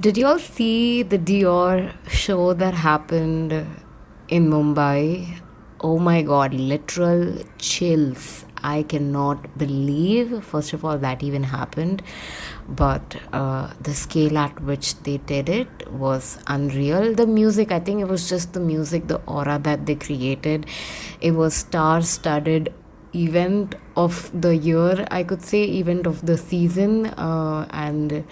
Did you all see the Dior show that happened in Mumbai? Oh my god, literal chills. I cannot believe, first of all, that even happened. But the scale at which they did it was unreal. The music, I think it was just the music, the aura that they created. It was star-studded event of the year, I could say, event of the season. And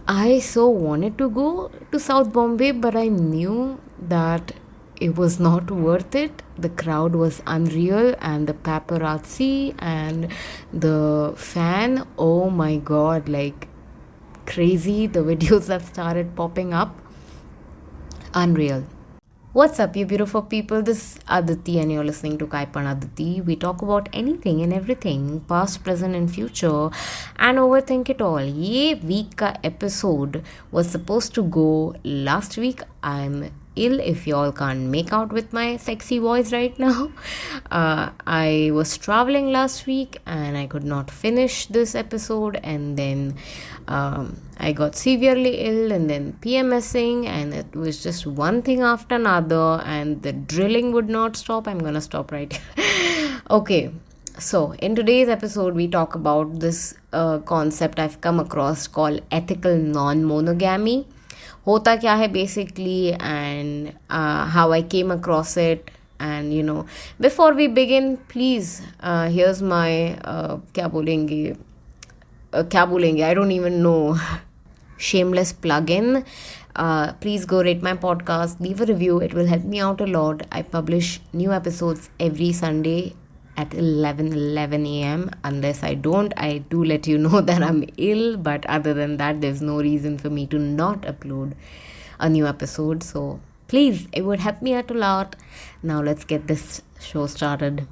I so wanted to go to South Bombay, but I knew that it was not worth it. The crowd was unreal, and the paparazzi and the fan, oh my god, like crazy. The videos that started popping up, unreal. What's up, you beautiful people? This is Aditi, and you're listening to Katbamna Aditi. We talk about anything and everything, past, present, and future, and overthink it all. Ye week ka episode was supposed to go last week. I'm ill if y'all can't make out with my sexy voice right now. I was traveling last week and I could not finish this episode, and then I got severely ill and then PMSing, and it was just one thing after another, and the drilling would not stop. I'm gonna stop right here. Okay, so in today's episode we talk about this concept I've come across called ethical non-monogamy. Hota kya hai basically, and how I came across it. And before we begin, please, here's my kya bolenge, I don't even know. Shameless plug-in. Please go rate my podcast, leave a review. It will help me out a lot. I publish new episodes every Sunday at 11 a.m. Unless I don't, I do let you know that I'm ill. But other than that, there's no reason for me to not upload a new episode. So please, it would help me out a lot. Now let's get this show started.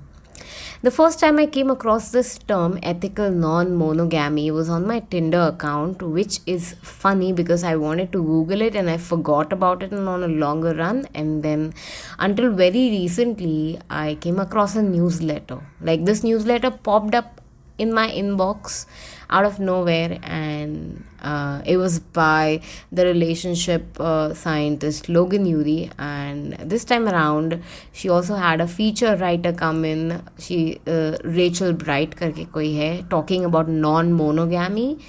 The first time I came across this term, ethical non-monogamy, was on my Tinder account, which is funny because I wanted to Google it and I forgot about it on a longer run. And then until very recently, I came across a newsletter. Like, this newsletter popped up in my inbox out of nowhere, and it was by the Relationship Scientist Logan Ury. And this time around she also had a feature writer come in. She Rachel Wright karke koi hai, talking about non-monogamy.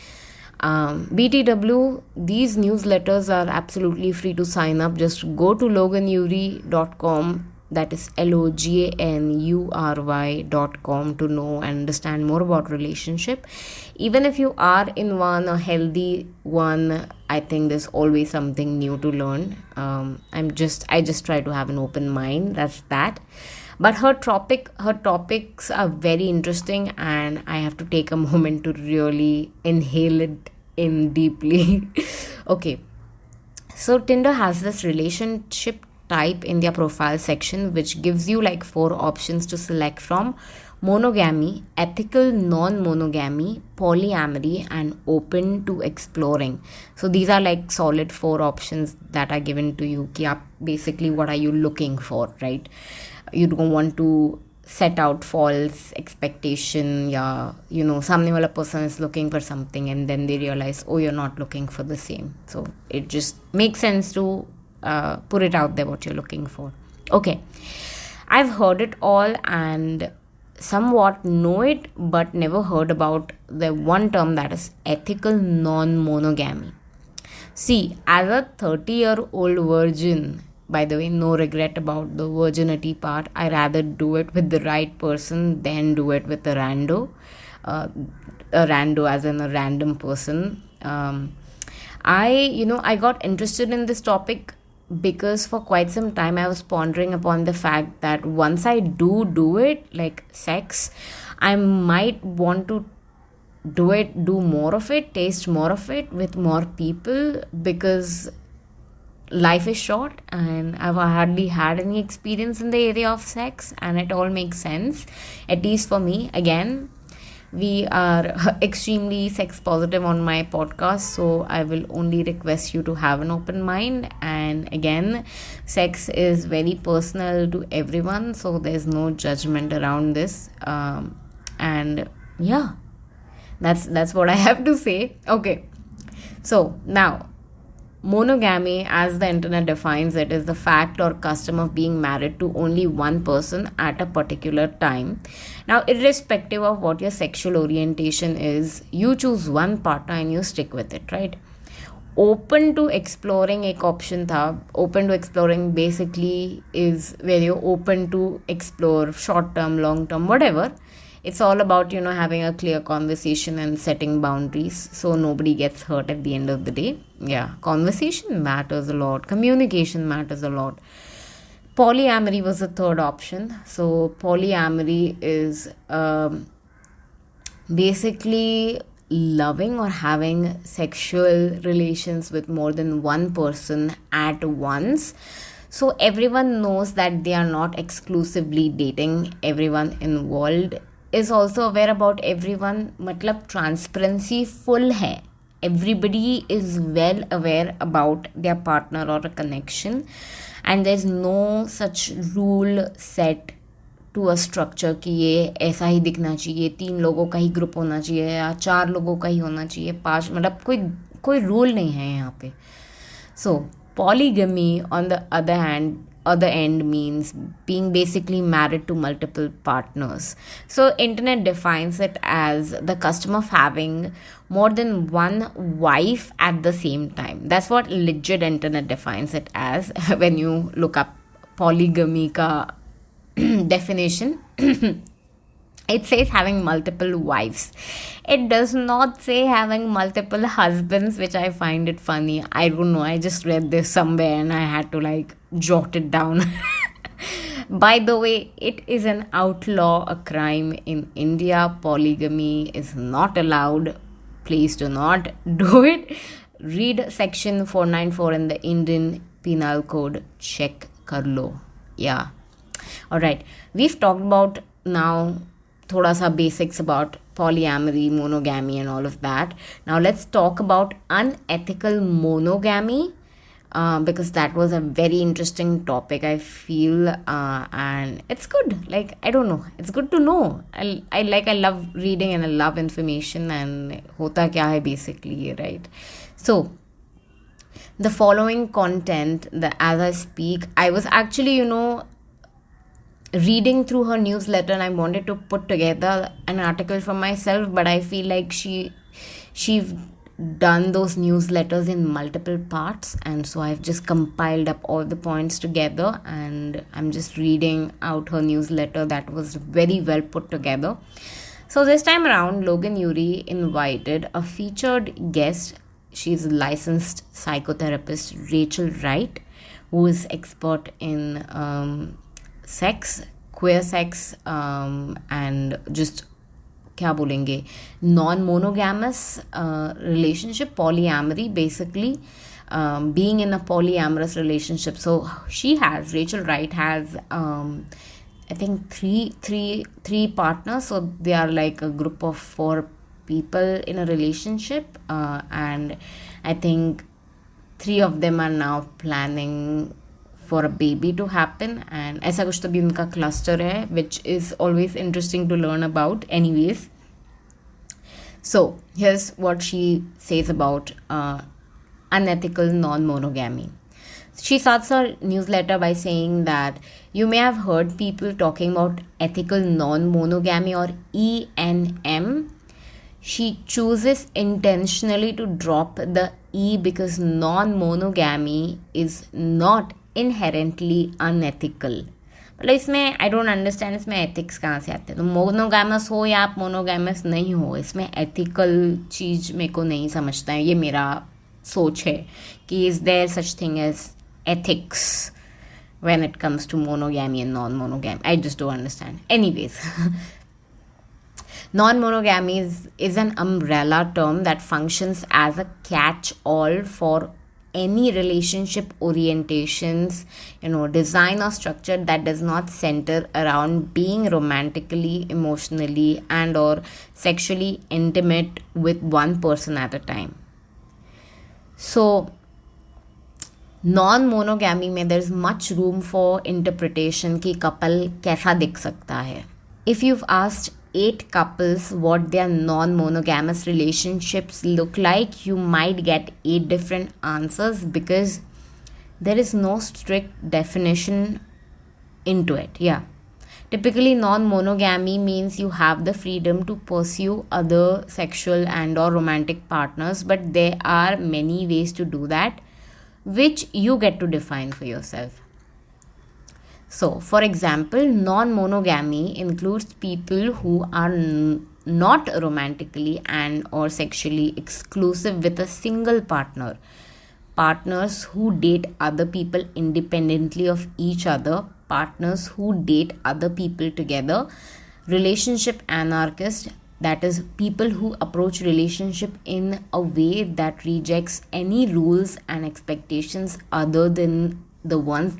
BTW, these newsletters are absolutely free to sign up. Just go to loganury.com, that is loganury.com, to know and understand more about relationship. Even if you are in one, a healthy one, I think there's always something new to learn. I just try to have an open mind. That's that. But her topics are very interesting, and I have to take a moment to really inhale it in deeply. Okay, so Tinder has this relationship type in their profile section, which gives you like 4 options to select from: monogamy, ethical non-monogamy, polyamory, and open to exploring. So these are like solid 4 options that are given to you. Basically, what are you looking for, right? You don't want to set out false expectation. Samne wala person is looking for something and then they realize, oh, you're not looking for the same. So it just makes sense to put it out there what you're looking for. Okay, I've heard it all and somewhat know it, but never heard about the one term, that is ethical non-monogamy. See, as a 30-year-old virgin, by the way, no regret about the virginity part, I rather do it with the right person than do it with a rando. A rando as in a random person. I got interested in this topic because for quite some time I was pondering upon the fact that once I do it, like sex, I might want to do more of it, taste more of it with more people, because life is short and I've hardly had any experience in the area of sex, and it all makes sense, at least for me. Again, we are extremely sex positive on my podcast, so I will only request you to have an open mind. And again, sex is very personal to everyone, so there's no judgment around this. And that's what I have to say. Okay, so now monogamy, as the internet defines it, is the fact or custom of being married to only one person at a particular time. Now, irrespective of what your sexual orientation is, you choose one partner and you stick with it, right? Open to exploring एक option था. Open to exploring basically is where you're open to explore short term, long term, whatever. It's all about, having a clear conversation and setting boundaries so nobody gets hurt at the end of the day. Yeah, conversation matters a lot. Communication matters a lot. Polyamory was the third option. So polyamory is basically loving or having sexual relations with more than one person at once. So everyone knows that they are not exclusively dating. Everyone involved is also aware about everyone. मतलब transparency full है. Everybody is well aware about their partner or a connection, and there's no such rule set to a structure कि ये ऐसा ही दिखना चाहिए, 3 लोगों का ही group होना चाहिए या 4 लोगों का ही होना चाहिए, 5, मतलब कोई रूल नहीं है यहाँ पे. सो polygamy on the other end means being basically married to multiple partners. So internet defines it as the custom of having more than one wife at the same time. That's what legit internet defines it as. When you look up polygamy ka definition, it says having multiple wives. It does not say having multiple husbands, which I find it funny. I don't know, I just read this somewhere and I had to jot it down. By the way, it is an outlaw, a crime in India. Polygamy is not allowed. Please do not do it. Read section 494 in the Indian Penal Code. Check kar lo. Yeah. Alright, we've talked about now thoda sa basics about polyamory, monogamy and all of that. Now let's talk about unethical monogamy, because that was a very interesting topic, I feel, and it's good. I don't know, it's good to know. I love reading and I love information, and hota kya hai basically, right? So the following content, as I speak, I was actually, reading through her newsletter, and I wanted to put together an article for myself, but I feel like she's done those newsletters in multiple parts, and so I've just compiled up all the points together, and I'm just reading out her newsletter that was very well put together. So this time around, Logan Ury invited a featured guest. She's a licensed psychotherapist, Rachel Wright, who is expert in sex, queer sex, and just क्या बोलेंगे, non-monogamous relationship, polyamory, basically, being in a polyamorous relationship. So Rachel Wright has I think three partners, so they are like a group of 4 people in a relationship, and I think 3 of them are now planning for a baby to happen, and ऐसा कुछ तो भी उनका cluster है, which is always interesting to learn about. Anyways, so here's what she says about unethical non-monogamy. She starts her newsletter by saying that you may have heard people talking about ethical non-monogamy or ENM. She chooses intentionally to drop the E because non-monogamy is not inherently unethical. मतलब इसमें I don't understand, इसमें ethics कहाँ से आते हैं? तो monogamous हो या आप मोनोगैमस नहीं हो, इसमें एथिकल चीज़ मेरे को नहीं समझता है. ये मेरा सोच है कि is there such thing as ethics when it comes to monogamy and non-monogamy. I just don't understand. Anyways, non-monogamy is an umbrella term that functions as a catch-all for any relationship orientations, design or structure that does not center around being romantically, emotionally and or sexually intimate with one person at a time. So non-monogamy में there is much room for interpretation कि couple कैसा दिख सकता है. If you've asked 8 couples what their non-monogamous relationships look like, you might get 8 different answers because there is no strict definition into it. Yeah. Typically, non-monogamy means you have the freedom to pursue other sexual and or romantic partners, but there are many ways to do that, which you get to define for yourself. So, for example, non-monogamy includes people who are not romantically and or sexually exclusive with a single partner. Partners who date other people independently of each other, partners who date other people together, relationship anarchists, that is people who approach relationship in a way that rejects any rules and expectations other than the ones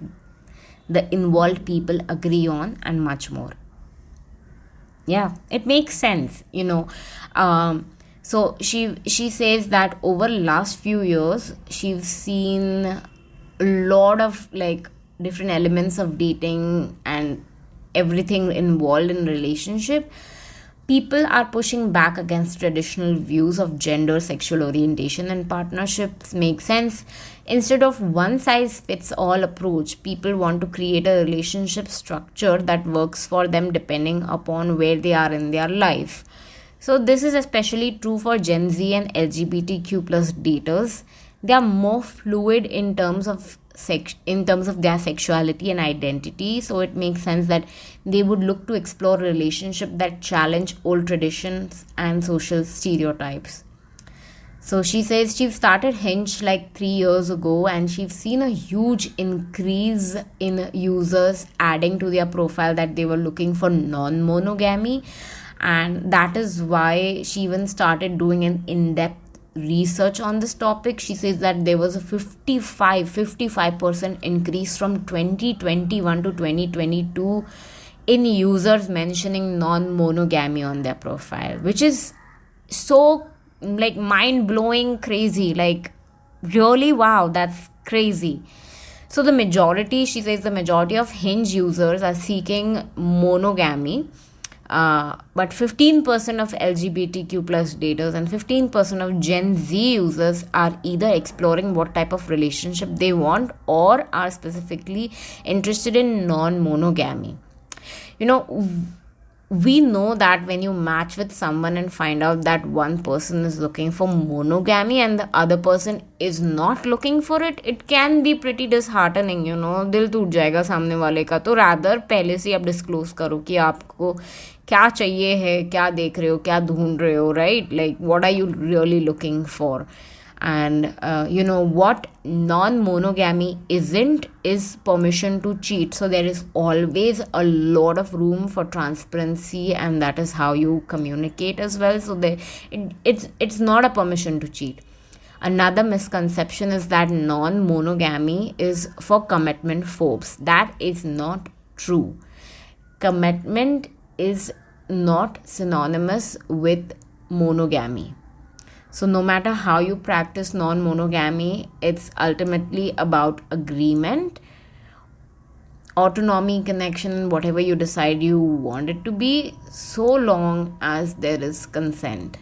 the involved people agree on, and much more. Yeah, it makes sense, so she says that over last few years she's seen a lot of like different elements of dating and everything involved in relationship. People are pushing back against traditional views of gender, sexual orientation, and partnerships make sense. Instead of one size fits all approach, people want to create a relationship structure that works for them depending upon where they are in their life. So this is especially true for Gen Z and LGBTQ plus daters. They are more fluid in terms of their sexuality and identity, so it makes sense that they would look to explore relationships that challenge old traditions and social stereotypes. So she says she started Hinge like 3 years ago and she's seen a huge increase in users adding to their profile that they were looking for non-monogamy, and that is why she even started doing an in-depth research on this topic. She says that there was a 55% increase from 2021 to 2022 in users mentioning non-monogamy on their profile, which is so like mind-blowing crazy, like really, wow, that's crazy. So she says the majority of Hinge users are seeking monogamy, but 15% of LGBTQ plus daters and 15% of Gen Z users are either exploring what type of relationship they want or are specifically interested in non-monogamy. We know that when you match with someone and find out that one person is looking for monogamy and the other person is not looking for it, it can be pretty disheartening, दिल टूट जाएगा सामने वाले का. तो rather पहले से आप disclose करो कि आपको क्या चाहिए है, क्या देख रहे हो, क्या ढूंढ रहे हो, right? Like what are you really looking for? And what non-monogamy isn't is permission to cheat. So there is always a lot of room for transparency, and that is how you communicate as well. So it's not a permission to cheat. Another misconception is that non-monogamy is for commitment phobes. That is not true. Commitment is not synonymous with monogamy. So no matter how you practice non-monogamy, it's ultimately about agreement, autonomy, connection, whatever you decide you want it to be, so long as there is consent.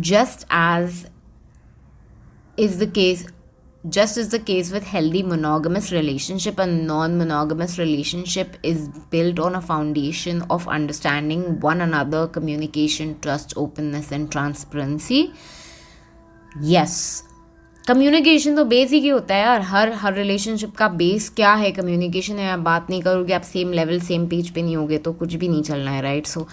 Just as is the case with healthy monogamous relationship, a non-monogamous relationship is built on a foundation of understanding one another, communication, trust, openness and transparency. Yes, communication तो basic ही होता है यार. हर relationship का base क्या है? Communication है. आप बात नहीं करोगे, आप सेम लेवल सेम पेज पे नहीं होगे तो कुछ भी नहीं चलना है, right? So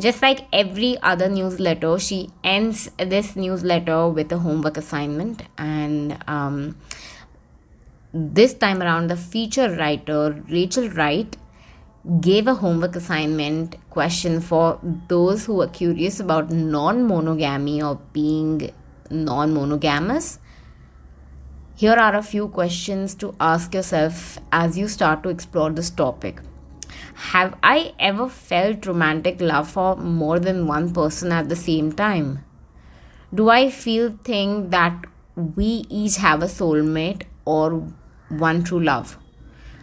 just like every other newsletter, she ends this newsletter with a homework assignment, and this time around the feature writer Rachel Wright gave a homework assignment question for those who are curious about non-monogamy or being non-monogamous. Here are a few questions to ask yourself as you start to explore this topic. Have I ever felt romantic love for more than one person at the same time? Do I think that we each have a soulmate or one true love?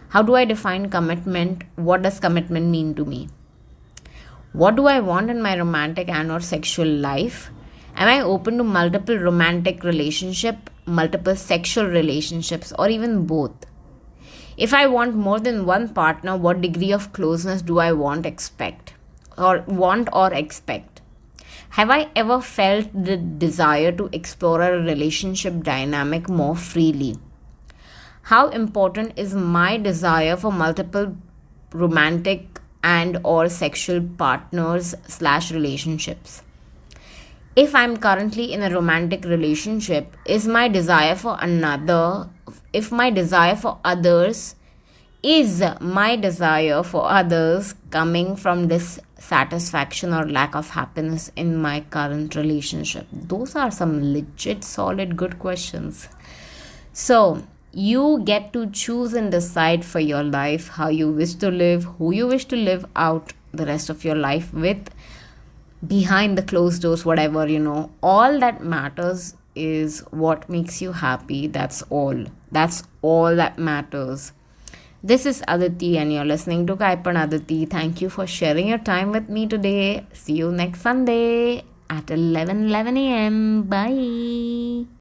How do I define commitment? What does commitment mean to me? What do I want in my romantic and or sexual life? Am I open to multiple romantic relationship, multiple sexual relationships, or even both? If I want more than one partner, what degree of closeness do I want or expect? Have I ever felt the desire to explore a relationship dynamic more freely? How important is my desire for multiple romantic and or sexual partners slash relationships? If I'm currently in a romantic relationship, is my desire for another, if my desire for others, is my desire for others coming from dissatisfaction or lack of happiness in my current relationship? Those are some legit, solid, good questions. So, you get to choose and decide for your life how you wish to live, who you wish to live out the rest of your life with, behind the closed doors, whatever, all that matters is what makes you happy. That's all that matters. This is Aditi and you're listening to Kaipan Aditi. Thank you for sharing your time with me today. See you next Sunday at 11 a.m. Bye.